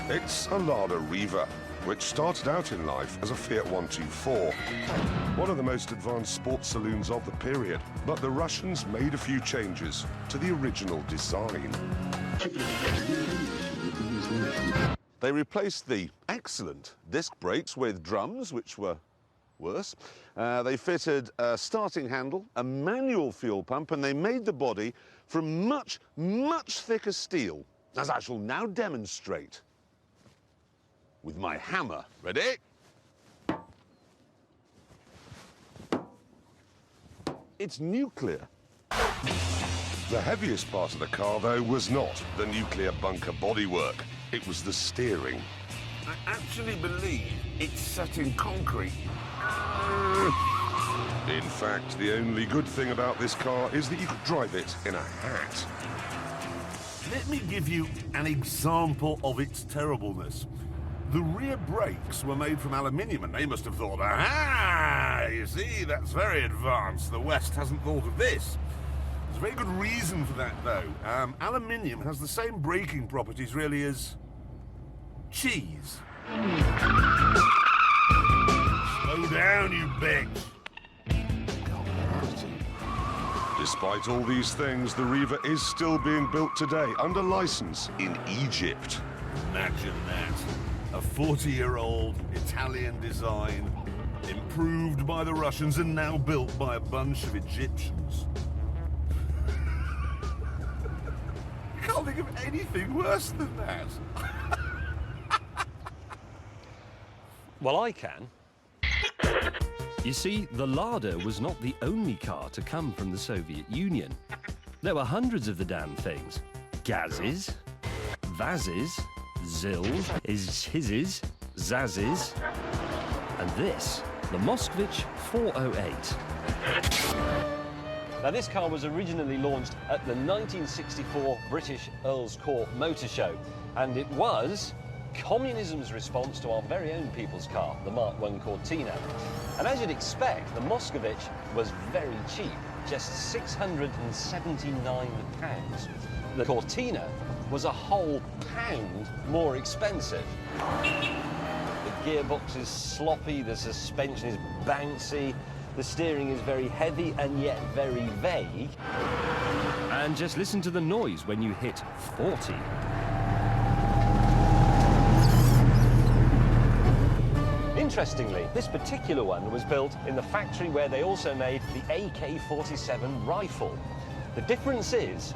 It's a Lada Riva, which started out in life as a Fiat 124, one of the most advanced sports saloons of the period. But the Russians made a few changes to the original design. They replaced the excellent disc brakes with drums, which were worse. They fitted a starting handle, a manual fuel pump, and they made the body from much, much thicker steel, as I shall now demonstrate with my hammer. Ready? It's nuclear. The heaviest part of the car, though, was not the nuclear bunker bodywork. It was the steering. I actually believe it's set in concrete. In fact, the only good thing about this car is that you could drive it in a hat. Let me give you an example of its terribleness. The rear brakes were made from aluminium, and they must have thought, aha! You see, that's very advanced. The West hasn't thought of this. There's a very good reason for that, though. Aluminium has the same braking properties, really, as cheese. Slow down, you bitch! Despite all these things, the Riva is still being built today under license in Egypt. Imagine that. A 40-year-old Italian design, improved by the Russians and now built by a bunch of Egyptians. I can't think of anything worse than that. Well, I can. You see, the Lada was not the only car to come from the Soviet Union. There were hundreds of the damn things. Gazes, Vazes, Zils, Hizzes, Zazes, and this, the Moskvich 408. Now, this car was originally launched at the 1964 British Earls Court Motor Show, and it was communism's response to our very own people's car, the Mark I Cortina. And as you'd expect, the Moskvich was very cheap, just £679. The Cortina was a whole pound more expensive. The gearbox is sloppy, the suspension is bouncy, the steering is very heavy and yet very vague. And just listen to the noise when you hit 40. Interestingly, this particular one was built in the factory where they also made the AK-47 rifle. The difference is